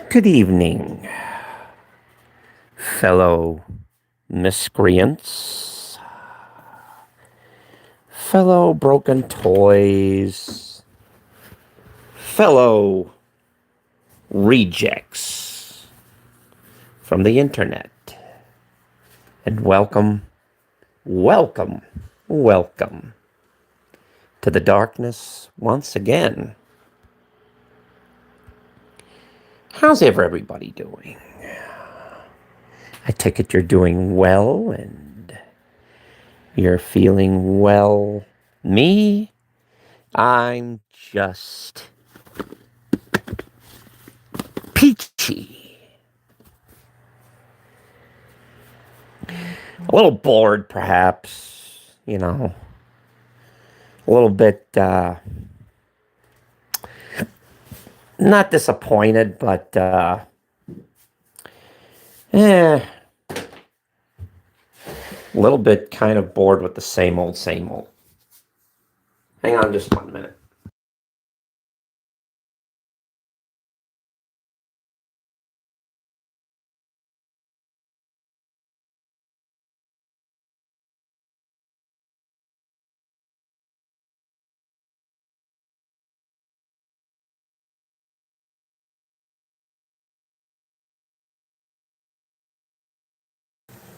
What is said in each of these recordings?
Good evening, fellow miscreants, fellow broken toys, fellow rejects from the internet, and welcome, welcome to the darkness once again. How's everybody doing? I take it you're doing well and you're feeling well. Me, I'm just peachy. A little bored, perhaps, a little bit, not disappointed, but, a little bit kind of bored with the same old, same old. Hang on just 1 minute.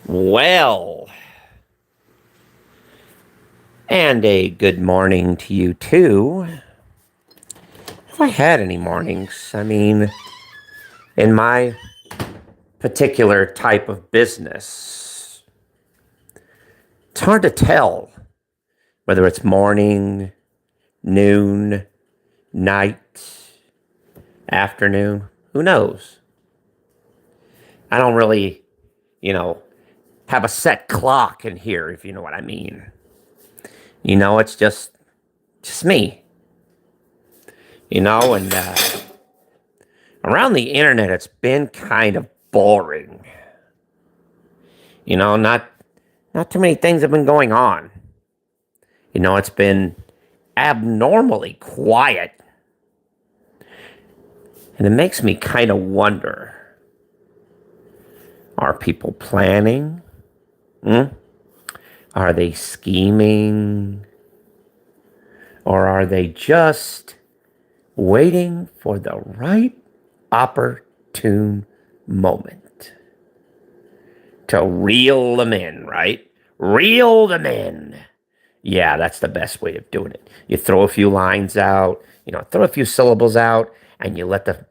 Well, and a good morning to you too. Have I had any mornings? I mean, in my particular type of business, it's hard to tell whether it's morning, noon, night, afternoon. Who knows? I don't really, have a set clock in here, if you know what I mean. It's just me. And around the internet, it's been kind of boring. Not too many things have been going on. It's been abnormally quiet. And it makes me kind of wonder, are people planning? Are they scheming? Or are they just waiting for the right opportune moment to reel them in, right? Reel them in. Yeah, that's the best way of doing it. You throw a few lines out, throw a few syllables out, and you let the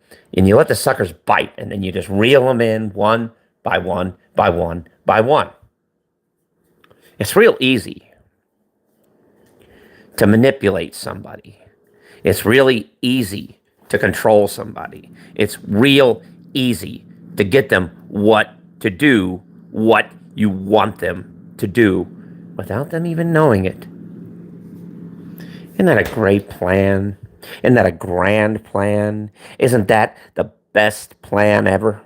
suckers bite, and then you just reel them in one by one by one by one. It's real easy to manipulate somebody. It's really easy to control somebody. It's real easy to get them what to do, what you want them to do, without them even knowing it. Isn't that a great plan? Isn't that a grand plan? Isn't that the best plan ever?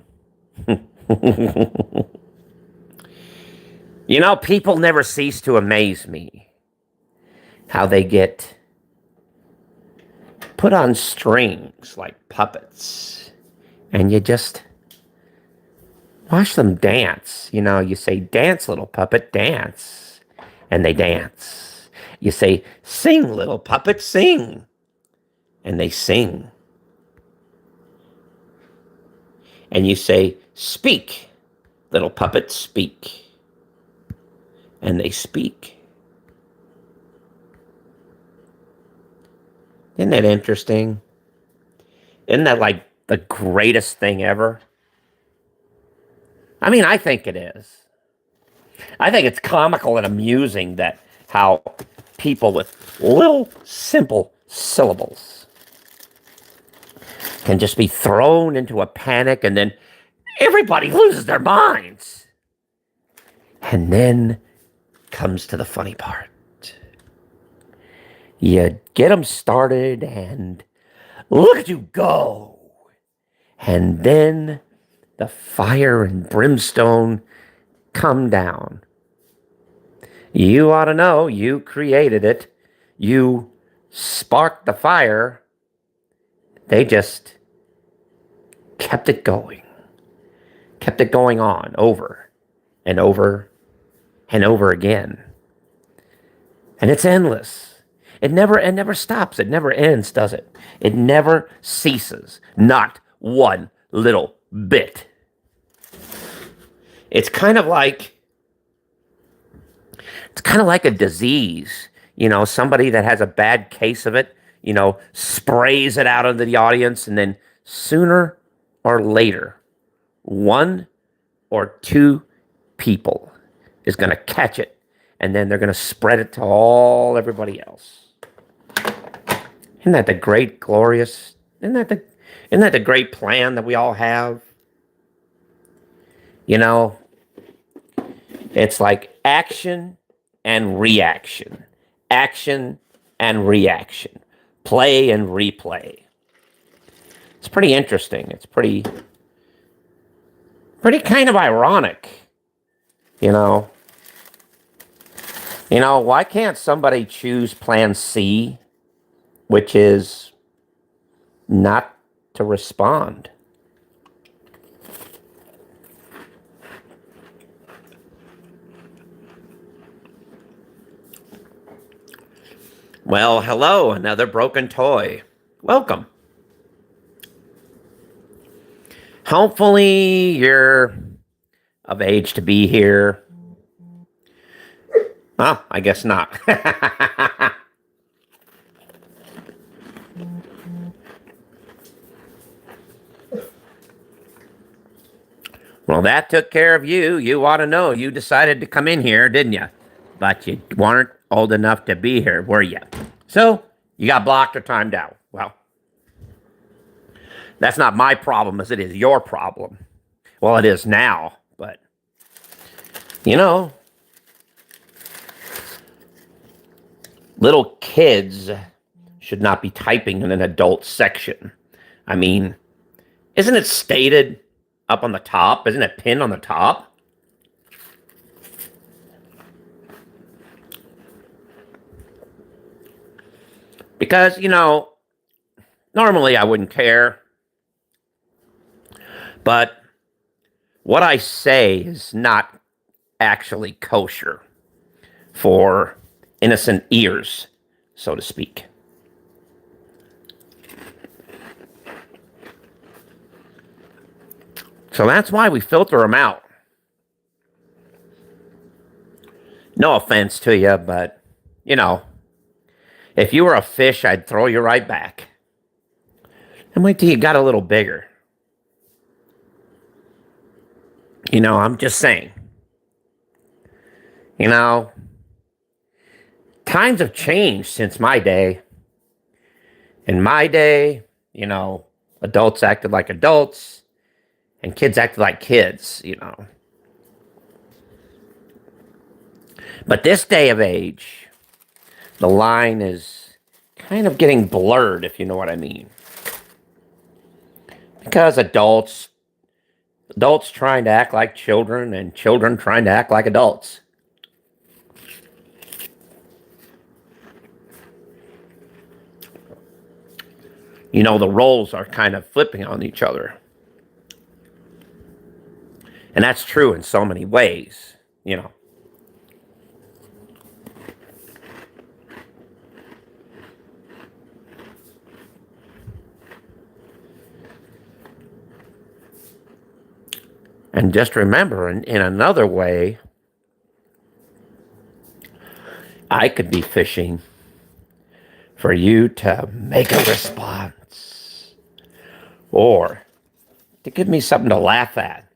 People never cease to amaze me. How they get put on strings like puppets, and you just watch them dance. You say, dance, little puppet, dance. And they dance. You say, sing, little puppet, sing. And they sing. And you say, speak, little puppet, speak. And they speak. Isn't that interesting? Isn't that like the greatest thing ever? I mean, I think it is. I think it's comical and amusing that how people with little simple syllables can just be thrown into a panic, and then everybody loses their minds. And then comes to the funny part. You get them started and look at you go. And then the fire and brimstone come down. You ought to know, you created it. You sparked the fire. They just kept it going on over and over and over again. And it's endless. It never stops. It never ends, does it? It never ceases. Not one little bit. It's kind of like a disease. Somebody that has a bad case of it, sprays it out into the audience, and then sooner or later, one or two people is going to catch it, and then they're going to spread it to everybody else. Isn't that the great, glorious? Isn't that the great plan that we all have? It's like action and reaction, action and reaction, play and replay. It's pretty interesting. It's pretty kind of ironic, Why can't somebody choose plan C, which is not to respond? Well, hello, another broken toy. Welcome. Hopefully you're of age to be here. I guess not. Well, that took care of you. You ought to know. You decided to come in here, didn't you? But you weren't old enough to be here, were you? So, you got blocked or timed out. Well, that's not my problem as it is your problem. Well, it is now, but, little kids should not be typing in an adult section. I mean, isn't it stated up on the top? Isn't it pinned on the top? Because, normally I wouldn't care. But what I say is not actually kosher for innocent ears, so to speak. So that's why we filter them out. No offense to you, but, if you were a fish, I'd throw you right back. And wait till you got a little bigger. I'm just saying. Times have changed since my day. In my day, adults acted like adults and kids acted like kids, But this day of age, the line is kind of getting blurred, if you know what I mean. Because adults trying to act like children and children trying to act like adults. The roles are kind of flipping on each other. And that's true in so many ways, And just remember, in another way, I could be fishing for you to make a response or to give me something to laugh at.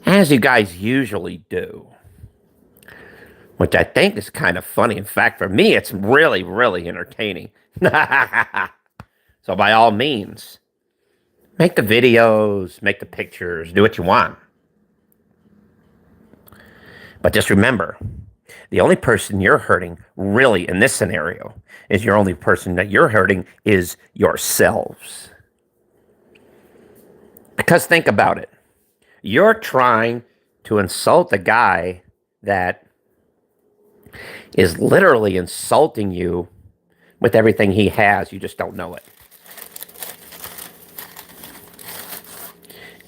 As you guys usually do, which I think is kind of funny. In fact, for me, it's really, really entertaining. So by all means, make the videos, make the pictures, do what you want. But just remember, the only person you're hurting, really, in this scenario, is your only person that you're hurting is yourselves. Because think about it. You're trying to insult a guy that is literally insulting you with everything he has. You just don't know it.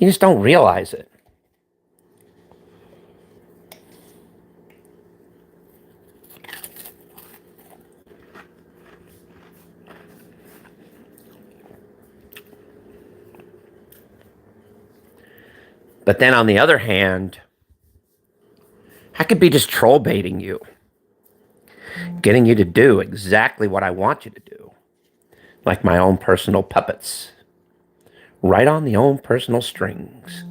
You just don't realize it. But then on the other hand, I could be just troll baiting you, getting you to do exactly what I want you to do, like my own personal puppets, right on the own personal strings.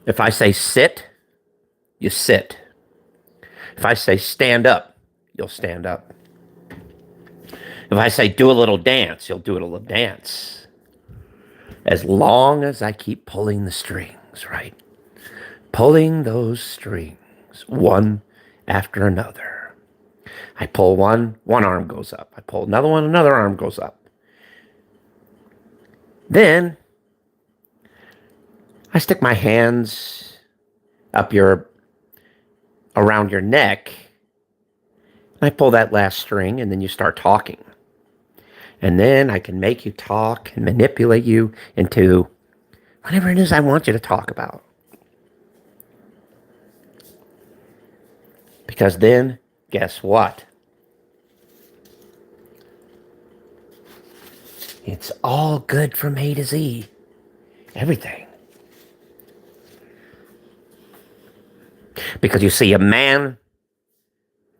If I say sit, you sit. If I say stand up, you'll stand up. If I say do a little dance, you'll do a little dance. As long as I keep pulling the strings, right? Pulling those strings, one after another. I pull one arm goes up. I pull another one, another arm goes up. Then I stick my hands up around your neck. And I pull that last string, and then you start talking. And then I can make you talk and manipulate you into whatever it is I want you to talk about. Because then, guess what? It's all good from A to Z. Everything. Because you see, a man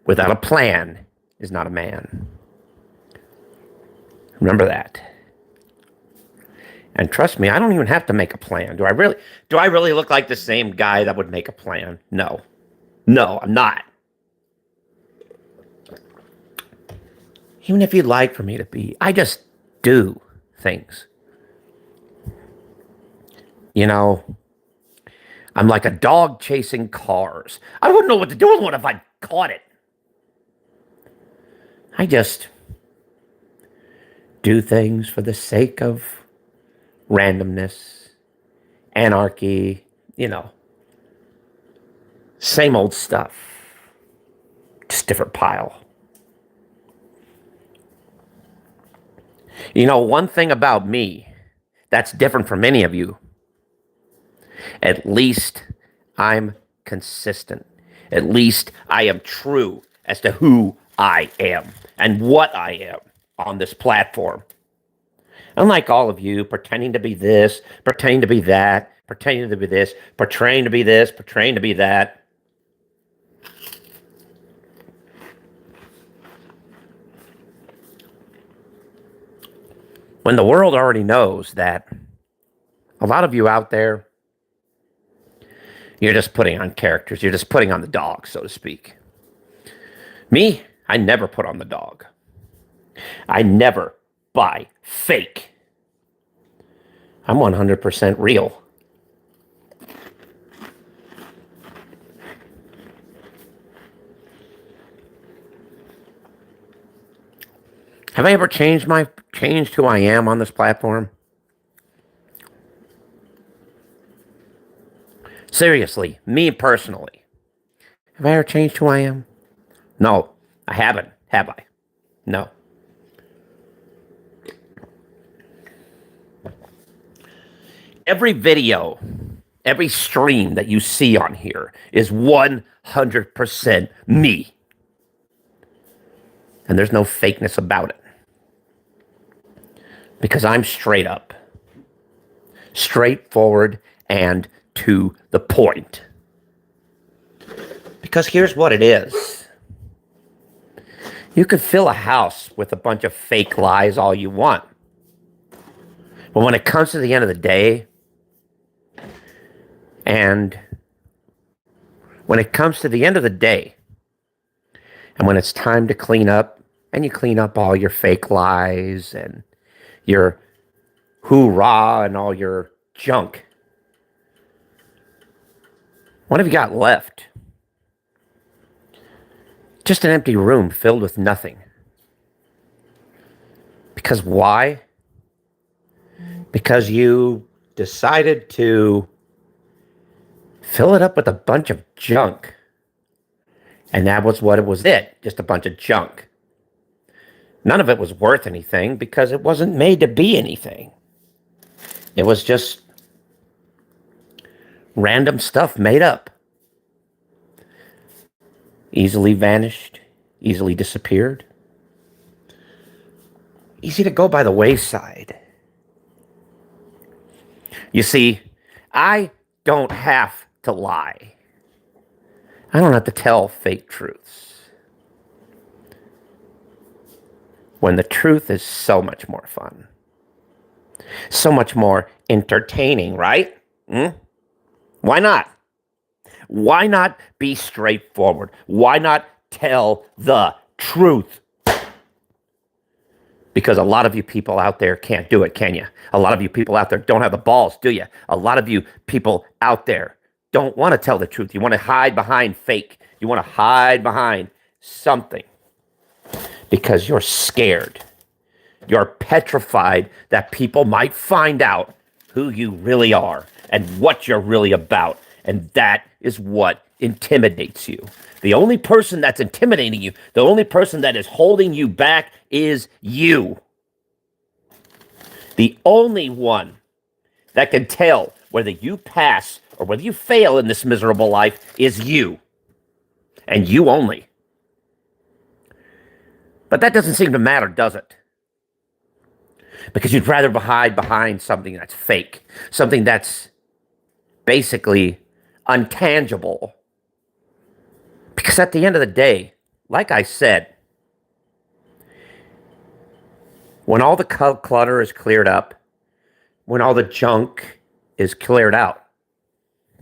without a plan is not a man. Remember that. And trust me, I don't even have to make a plan. Do I really look like the same guy that would make a plan? No. No, I'm not. Even if you'd like for me to be, I just do things. You know, I'm like a dog chasing cars. I wouldn't know what to do with one if I caught it. I just do things for the sake of randomness, anarchy, same old stuff. Just different pile. One thing about me that's different from any of you, at least I'm consistent. At least I am true as to who I am and what I am on this platform. Unlike all of you pretending to be this, pretending to be that, pretending to be this, portraying to be this, portraying to be that. When the world already knows that a lot of you out there, you're just putting on characters. You're just putting on the dog, so to speak. Me, I never put on the dog. I never buy fake. I'm 100% real. Have I ever changed who I am on this platform? Seriously, me personally. Have I ever changed who I am? No, I haven't, have I? No. Every video, every stream that you see on here is 100% me. And there's no fakeness about it. Because I'm straight up, straightforward, and to the point. Because here's what it is. You could fill a house with a bunch of fake lies all you want. But when it comes to the end of the day, and when it it's time to clean up, and you clean up all your fake lies and your hoorah and all your junk, what have you got left? Just an empty room filled with nothing. Because why? Because you decided to fill it up with a bunch of junk And that was what it was, just a bunch of junk. None of it was worth anything because it wasn't made to be anything. It was just random stuff made up. Easily vanished, easily disappeared. Easy to go by the wayside. You see, I don't have to lie. I don't have to tell fake truths. When the truth is so much more fun. So much more entertaining, right? Why not? Why not be straightforward? Why not tell the truth? Because a lot of you people out there can't do it, can you? A lot of you people out there don't have the balls, do you? A lot of you people out there don't want to tell the truth. You want to hide behind fake. You want to hide behind something because you're scared. You're petrified that people might find out who you really are and what you're really about. And that is what intimidates you. The only person that's intimidating you, the only person that is holding you back is you. The only one that can tell whether you pass or whether you fail in this miserable life is you. And you only. But that doesn't seem to matter, does it? Because you'd rather hide behind something that's fake, something that's basically untangible. Because at the end of the day, like I said, when all the clutter is cleared up, when all the junk is cleared out,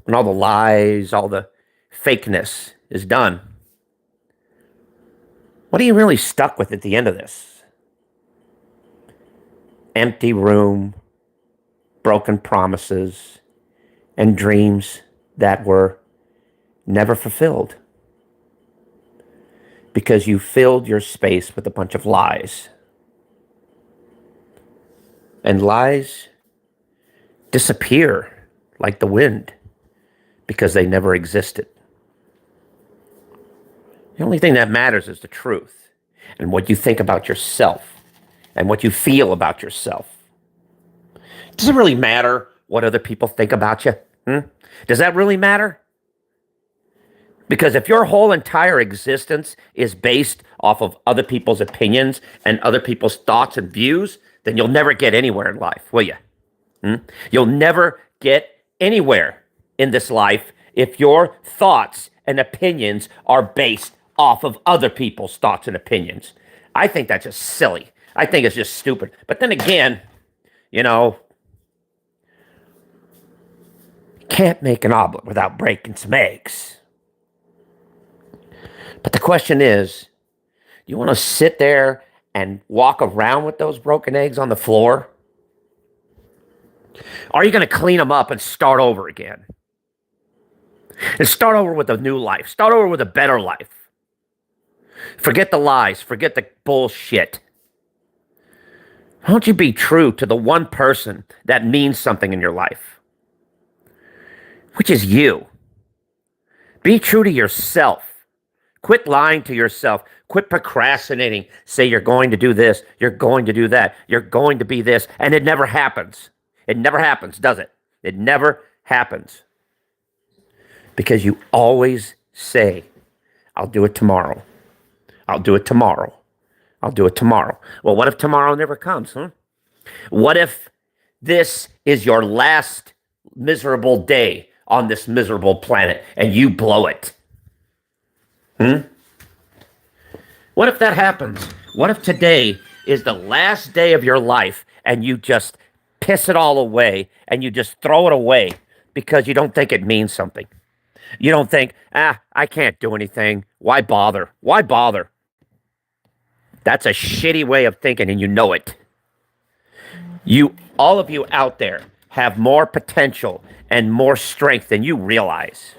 when all the lies, all the fakeness is done, what are you really stuck with at the end of this? Empty room, broken promises, and dreams that were never fulfilled. Because you filled your space with a bunch of lies. And lies disappear like the wind because they never existed. The only thing that matters is the truth and what you think about yourself and what you feel about yourself. Does it really matter what other people think about you? Does that really matter? Because if your whole entire existence is based off of other people's opinions and other people's thoughts and views, then you'll never get anywhere in life, will you? You'll never get anywhere in this life if your thoughts and opinions are based off of other people's thoughts and opinions. I think that's just silly. I think it's just stupid. But then again, can't make an omelet without breaking some eggs. But the question is, do you want to sit there and walk around with those broken eggs on the floor? Or are you going to clean them up and start over again? And start over with a new life. Start over with a better life. Forget the lies. Forget the bullshit. Why don't you be true to the one person that means something in your life? Which is you. Be true to yourself. Quit lying to yourself. Quit procrastinating. Say you're going to do this. You're going to do that. You're going to be this. And it never happens. It never happens, does it? It never happens. Because you always say, I'll do it tomorrow. I'll do it tomorrow. I'll do it tomorrow. Well, what if tomorrow never comes, What if this is your last miserable day on this miserable planet and you blow it? What if that happens? What if today is the last day of your life and you just piss it all away and you just throw it away because you don't think it means something? You don't think, I can't do anything. Why bother? Why bother? That's a shitty way of thinking, and you know it. All of you out there have more potential and more strength than you realize.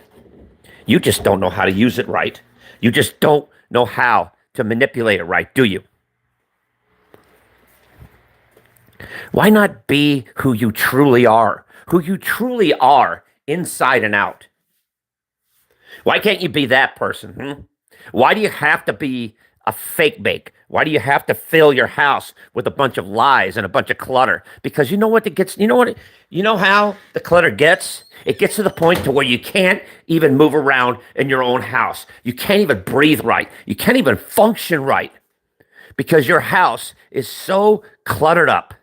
You just don't know how to use it right. You just don't know how to manipulate it right, do you? Why not be who you truly are? Who you truly are inside and out? Why can't you be that person? Why do you have to be a fake bake? Why do you have to fill your house with a bunch of lies and a bunch of clutter? Because you know what it gets, you know how the clutter gets? It gets to the point to where you can't even move around in your own house. You can't even breathe right. You can't even function right because your house is so cluttered up.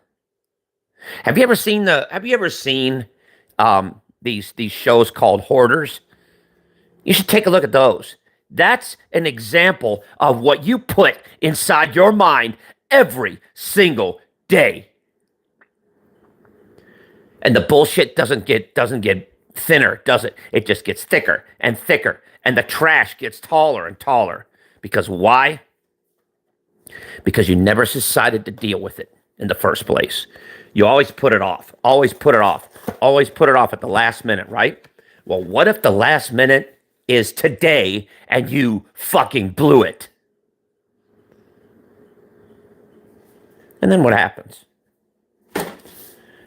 Have you ever seen these shows called Hoarders? You should take a look at those. That's an example of what you put inside your mind every single day. And the bullshit doesn't get thinner, does it? It just gets thicker and thicker. And the trash gets taller and taller. Because why? Because you never decided to deal with it in the first place. You always put it off, always put it off, always put it off at the last minute, right? Well, what if the last minute is today and you fucking blew it? And then what happens?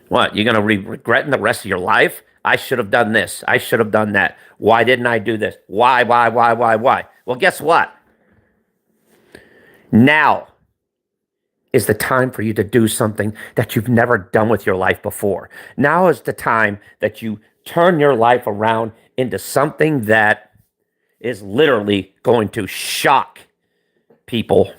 What, you're going to regret in the rest of your life? I should have done this. I should have done that. Why didn't I do this? Why? Well, guess what? Now is the time for you to do something that you've never done with your life before. Now is the time that you turn your life around into something that is literally going to shock people,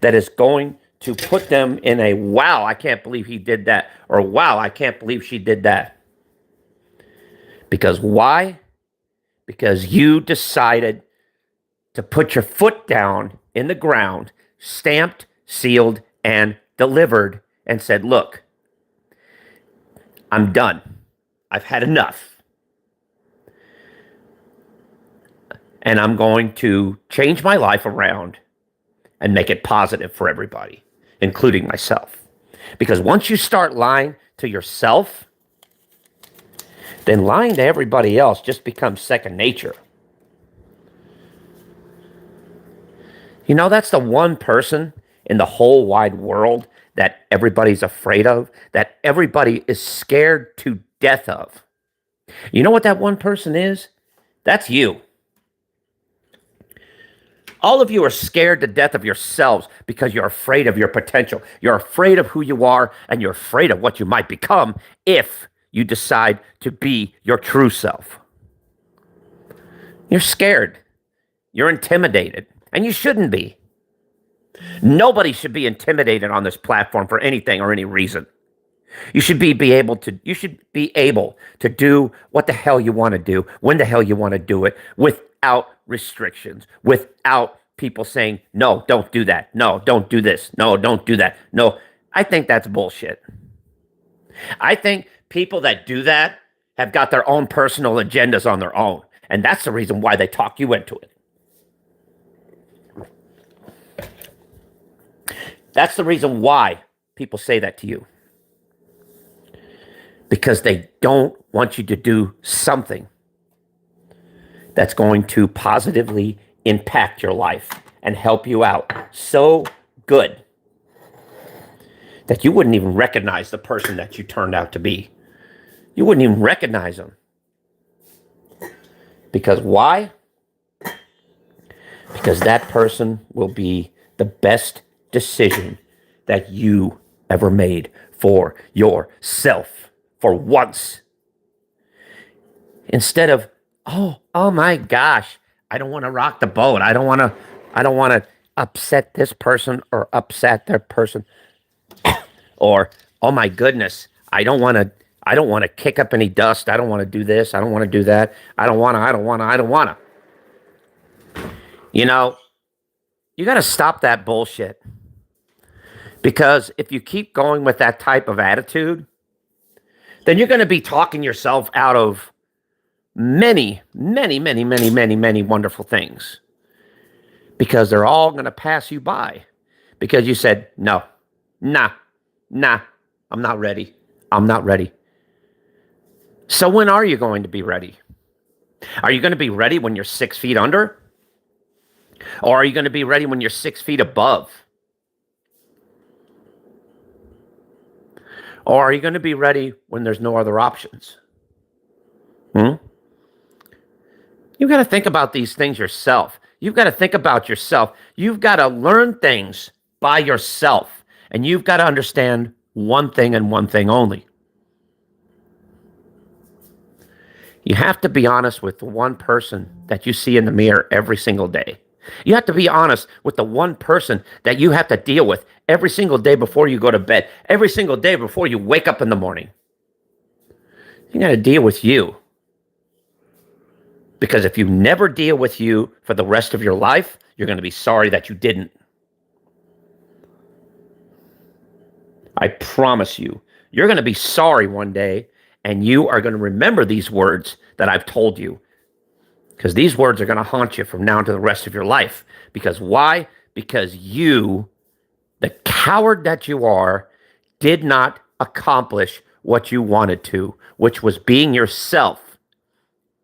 that is going to put them in a, wow, I can't believe he did that, or wow, I can't believe she did that. Because why? Because you decided to put your foot down in the ground, stamped, sealed, and delivered, and said, look, I'm done. I've had enough. And I'm going to change my life around and make it positive for everybody, including myself. Because once you start lying to yourself, then lying to everybody else just becomes second nature. You know, that's the one person in the whole wide world that everybody's afraid of, that everybody is scared to death of. You know what that one person is? That's you. All of you are scared to death of yourselves because you're afraid of your potential. You're afraid of who you are, and you're afraid of what you might become if you decide to be your true self. You're scared. You're intimidated, and you shouldn't be. Nobody should be intimidated on this platform for anything or any reason. You should be able to do what the hell you want to do, when the hell you want to do it, without restrictions, without people saying, no, don't do that. No, don't do this. No, don't do that. No, I think that's bullshit. I think people that do that have got their own personal agendas on their own. And that's the reason why they talk you into it. That's the reason why people say that to you. Because they don't want you to do something that's going to positively impact your life and help you out so good that you wouldn't even recognize the person that you turned out to be. You wouldn't even recognize them. Because why? Because that person will be the best decision that you ever made for yourself for once. Instead of, oh my gosh, I don't want to rock the boat. I don't want to upset this person or upset that person. Or, oh my goodness, I don't want to kick up any dust. I don't want to do this. I don't want to do that. I don't want to. You know, you got to stop that bullshit. Because if you keep going with that type of attitude, then you're going to be talking yourself out of many, many, many, many, many, many wonderful things. Because they're all going to pass you by. Because you said, no, nah, I'm not ready. I'm not ready. So when are you going to be ready? Are you going to be ready when you're 6 feet under? Or are you going to be ready when you're 6 feet above? Or are you going to be ready when there's no other options? You got to think about these things yourself. You've got to think about yourself. You've got to learn things by yourself. And you've got to understand one thing and one thing only. You have to be honest with the one person that you see in the mirror every single day. You have to be honest with the one person that you have to deal with every single day before you go to bed, every single day before you wake up in the morning. You got to deal with you. Because if you never deal with you for the rest of your life, you're going to be sorry that you didn't. I promise you, you're going to be sorry one day, and you are going to remember these words that I've told you. Because these words are going to haunt you from now to the rest of your life. Because why? Because you, the coward that you are, did not accomplish what you wanted to, which was being yourself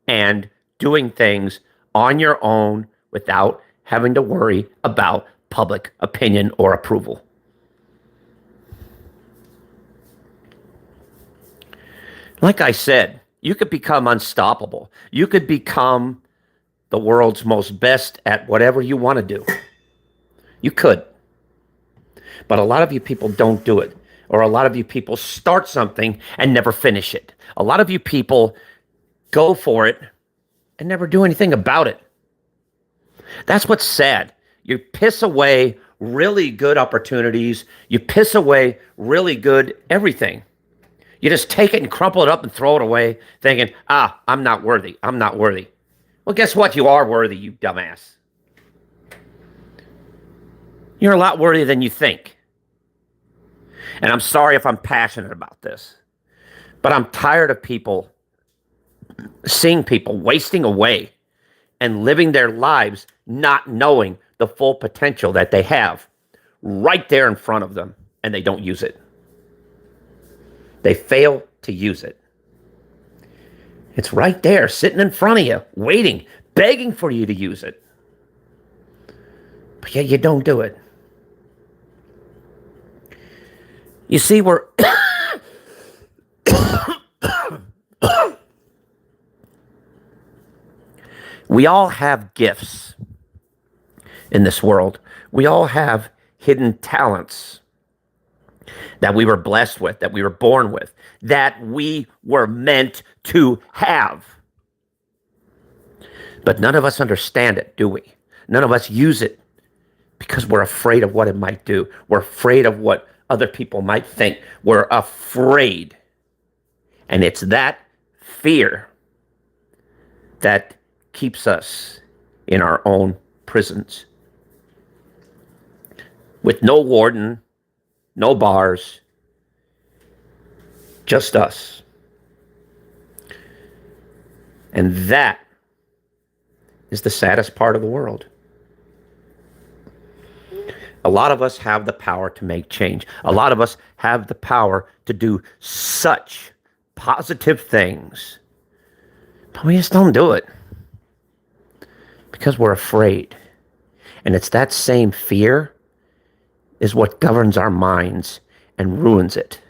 and doing things on your own without having to worry about public opinion or approval. Like I said, you could become unstoppable. You could become the world's most best at whatever you want to do. You could. But a lot of you people don't do it. Or a lot of you people start something and never finish it. A lot of you people go for it and never do anything about it. That's what's sad. You piss away really good opportunities. You piss away really good everything. You just take it and crumple it up and throw it away, thinking, I'm not worthy. I'm not worthy. Well, guess what? You are worthy, you dumbass. You're a lot worthier than you think. And I'm sorry if I'm passionate about this, but I'm tired of people, seeing people wasting away and living their lives not knowing the full potential that they have right there in front of them, and they don't use it. They fail to use it. It's right there, sitting in front of you, waiting, begging for you to use it. But yet you don't do it. You see, we all have gifts in this world. We all have hidden talents that we were blessed with, that we were born with, that we were meant to have. But none of us understand it, do we? None of us use it because we're afraid of what it might do. We're afraid of what other people might think. We're afraid. And it's that fear that keeps us in our own prisons. With no warden, no bars, just us. And that is the saddest part of the world. A lot of us have the power to make change. A lot of us have the power to do such positive things, but we just don't do it because we're afraid. And it's that same fear is what governs our minds and ruins it.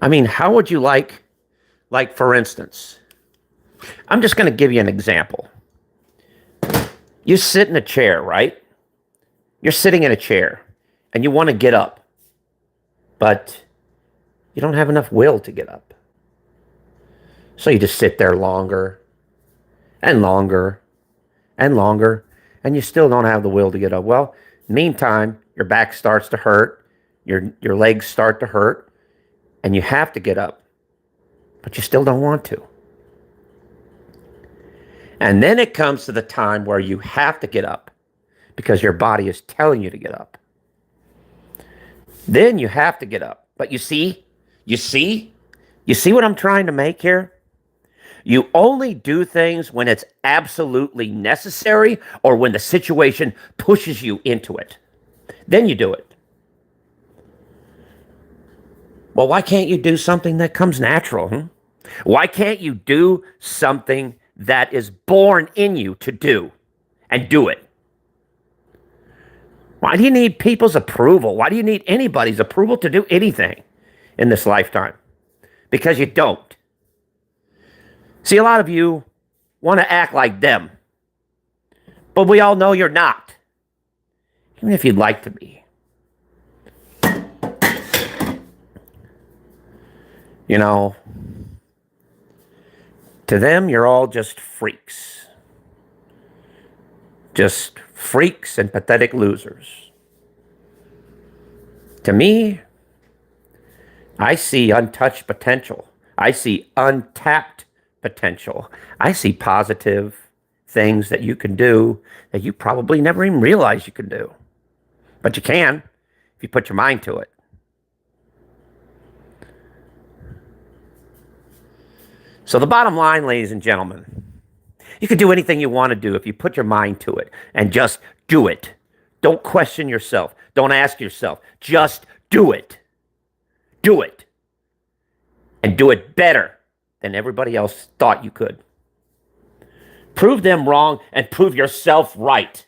I mean, how would you like for instance, I'm just going to give you an example. You sit in a chair, right? You're sitting in a chair and you want to get up, but you don't have enough will to get up. So you just sit there longer and longer and longer, and you still don't have the will to get up. Well, meantime, your back starts to hurt, your legs start to hurt, and you have to get up, but you still don't want to. And then it comes to the time where you have to get up because your body is telling you to get up. Then you have to get up. But you see what I'm trying to make here? You only do things when it's absolutely necessary or when the situation pushes you into it. Then you do it. Well, why can't you do something that comes natural? Why can't you do something that is born in you to do and do it? Why do you need people's approval? Why do you need anybody's approval to do anything in this lifetime? Because you don't. See, a lot of you want to act like them. But we all know you're not, even if you'd like to be. You know, to them, you're all just freaks. Just freaks and pathetic losers. To me, I see untouched potential. I see untapped potential. I see positive things that you can do that you probably never even realized you can do. But you can if you put your mind to it. So the bottom line, ladies and gentlemen, you can do anything you want to do if you put your mind to it and just do it. Don't question yourself. Don't ask yourself. Just do it. Do it. And do it better than everybody else thought you could. Prove them wrong and prove yourself right.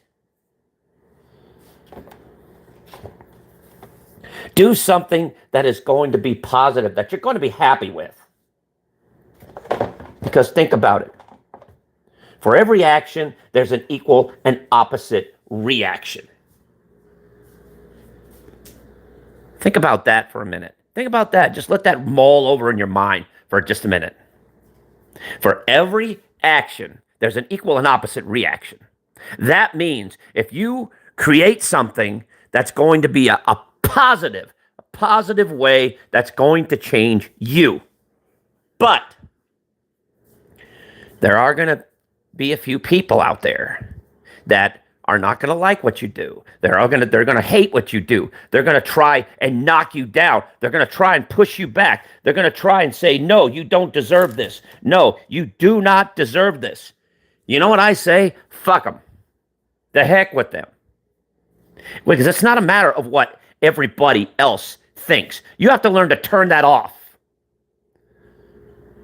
Do something that is going to be positive, that you're going to be happy with. Because think about it. For every action, there's an equal and opposite reaction. Think about that for a minute. Think about that. Just let that mull over in your mind for just a minute. For every action, there's an equal and opposite reaction. That means if you create something that's going to be a positive way that's going to change you. But there are going to be a few people out there that are not going to like what you do. They're going to hate what you do. They're going to try and knock you down. They're going to try and push you back. They're going to try and say, no, you don't deserve this. No, you do not deserve this. You know what I say? Fuck them. The heck with them. Because it's not a matter of what everybody else thinks. You have to learn to turn that off.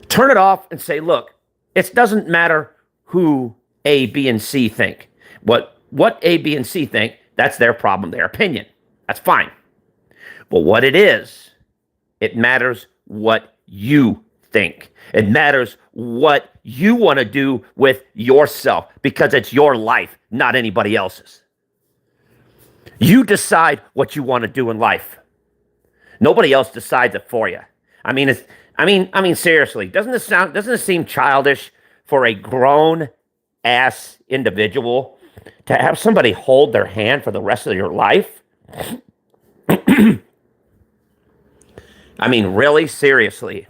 Turn it off and say, look, it doesn't matter who A, B, and C think. What A, B, and C think, that's their problem, their opinion. That's fine. But what it is, it matters what you think. It matters what you want to do with yourself because it's your life, not anybody else's. You decide what you want to do in life. Nobody else decides it for you. I mean, seriously, doesn't it seem childish for a grown ass individual to have somebody hold their hand for the rest of your life? I mean, really, seriously.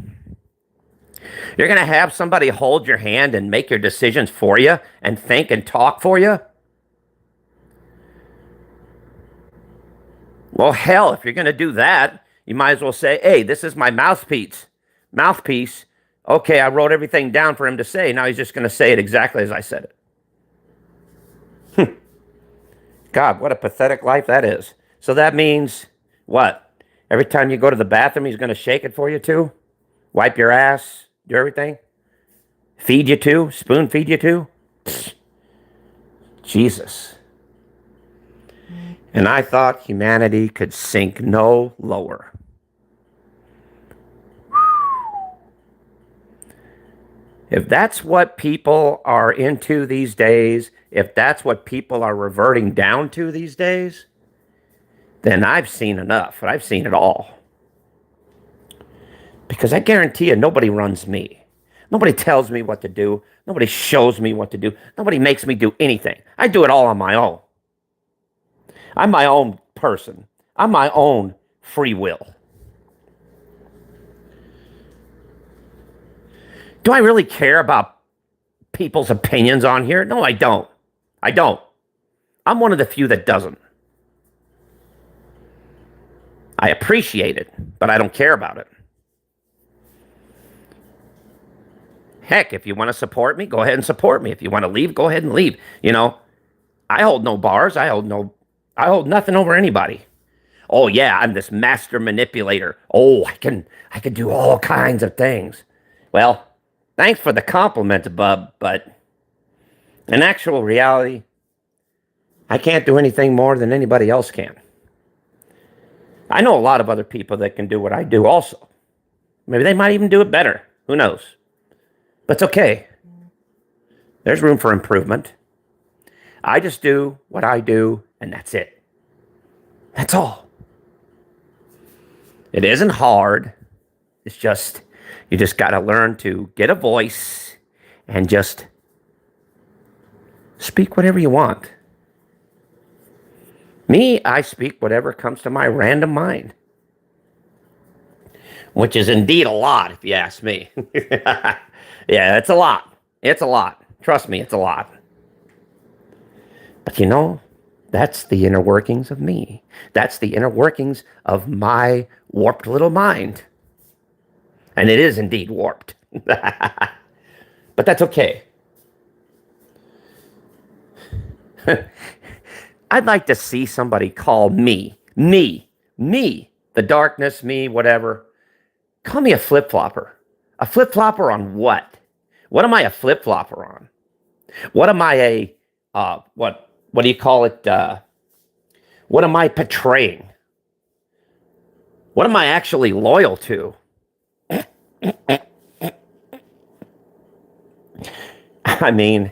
You're going to have somebody hold your hand and make your decisions for you and think and talk for you? Well, hell, if you're going to do that, you might as well say, hey, this is my mouthpiece. Okay, I wrote everything down for him to say. Now he's just going to say it exactly as I said it. God, what a pathetic life that is. So that means what? Every time you go to the bathroom, he's going to shake it for you too? Wipe your ass? Do everything? Feed you too? Spoon feed you too? Jesus. And I thought humanity could sink no lower. If that's what people are into these days, if that's what people are reverting down to these days, then I've seen enough. I've seen it all. Because I guarantee you, nobody runs me. Nobody tells me what to do. Nobody shows me what to do. Nobody makes me do anything. I do it all on my own. I'm my own person. I'm my own free will. Do I really care about people's opinions on here? No, I don't. I'm one of the few that doesn't. I appreciate it, but I don't care about it. Heck, if you want to support me, go ahead and support me. If you want to leave, go ahead and leave. You know, I hold no bars. I hold nothing over anybody. Oh yeah, I'm this master manipulator. Oh, I can do all kinds of things. Well, thanks for the compliment, bub, but in actual reality, I can't do anything more than anybody else can. I know a lot of other people that can do what I do also. Maybe they might even do it better. Who knows? But it's okay. There's room for improvement. I just do what I do, and that's it. That's all. It isn't hard. It's just, you just got to learn to get a voice and just speak whatever you want. Me, I speak whatever comes to my random mind, which is indeed a lot, if you ask me. Yeah, it's a lot. It's a lot. Trust me, it's a lot. But you know, that's the inner workings of me. That's the inner workings of my warped little mind. And it is indeed warped. But that's okay. I'd like to see somebody call me, the darkness, me, whatever. Call me a flip-flopper. A flip-flopper on what? What am I a flip-flopper on? What am I what do you call it? What am I portraying? What am I actually loyal to? I mean,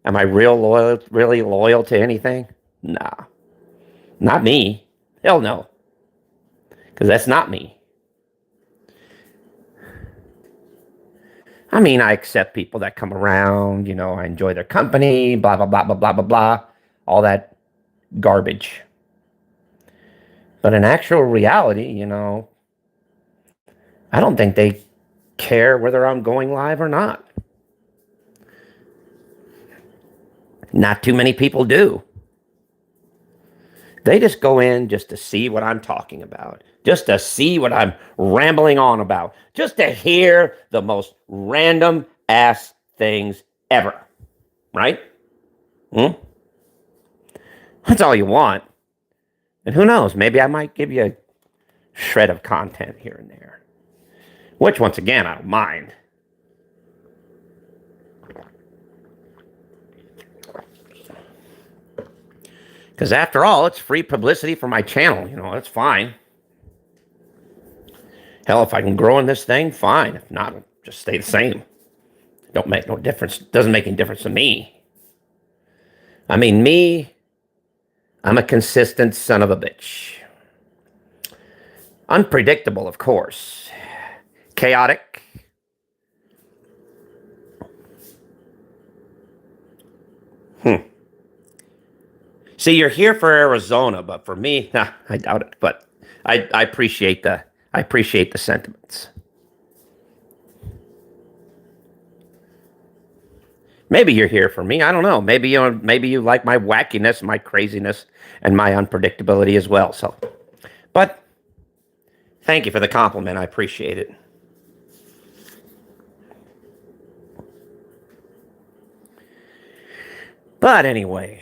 am I really loyal to anything? Nah, not me. Hell no. Because that's not me. I mean, I accept people that come around, I enjoy their company, blah, blah, blah, blah, blah, blah, blah, all that garbage. But in actual reality, I don't think they care whether I'm going live or not. Not too many people do. They just go in just to see what I'm talking about, just to see what I'm rambling on about, just to hear the most random ass things ever. Right? That's all you want. And who knows, maybe I might give you a shred of content here and there, which, once again, I don't mind. Because after all, it's free publicity for my channel. That's fine. Hell, if I can grow in this thing, fine. If not, I'll just stay the same. Don't make no difference. Doesn't make any difference to me. I mean, me, I'm a consistent son of a bitch. Unpredictable, of course. Chaotic. See, you're here for Arizona, but for me, I doubt it. But I appreciate the sentiments. Maybe you're here for me. I don't know. Maybe you like my wackiness, my craziness, and my unpredictability as well. So, but thank you for the compliment. I appreciate it. But anyway,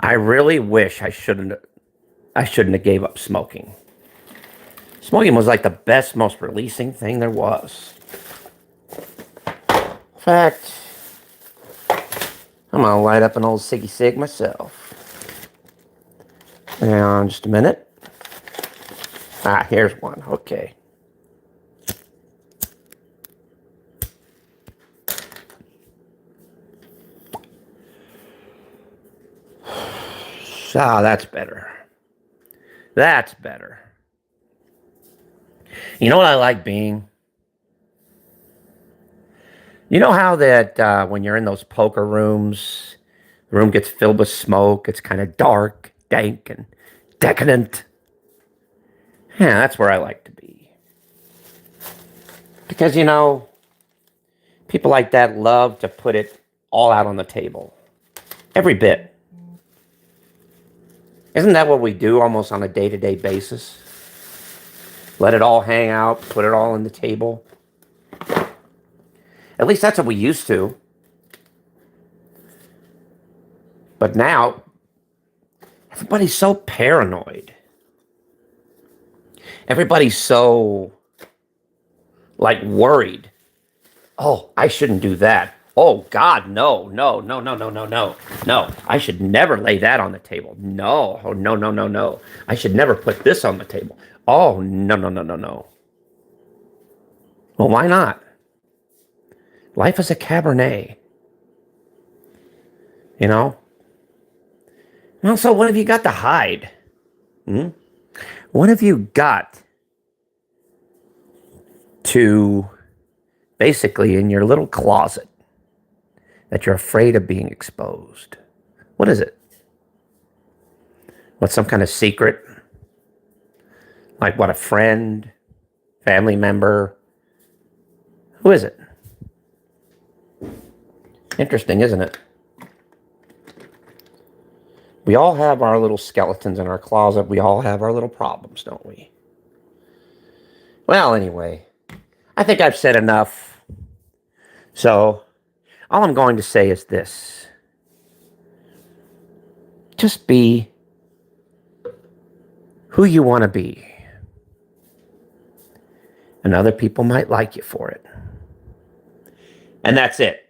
I really wish I shouldn't have gave up smoking. Smoking was like the best, most releasing thing there was. In fact, I'm gonna light up an old ciggy cig myself. Hang on just a minute. Here's one. Okay. That's better. That's better. You know what I like being? You know how that when you're in those poker rooms, the room gets filled with smoke, it's kind of dark, dank, and decadent? Yeah, that's where I like to be. Because, people like that love to put it all out on the table. Every bit. Isn't that what we do almost on a day-to-day basis? Let it all hang out, put it all on the table. At least that's what we used to. But now, everybody's so paranoid. Everybody's so, worried. Oh, I shouldn't do that. Oh God, no, no, no, no, no, no, no, no. I should never lay that on the table. No, oh, no, no, no, no. I should never put this on the table. Oh, no, no, no, no, no. Well, why not? Life is a Cabernet, you know? Well, so what have you got to hide? Hmm? What have you got to basically in your little closet that you're afraid of being exposed? What is it? What, some kind of secret? Like what, a friend, family member? Who is it? Interesting, isn't it? We all have our little skeletons in our closet. We all have our little problems, don't we? Well, anyway, I think I've said enough. So, all I'm going to say is this. Just be who you want to be. And other people might like you for it. And that's it.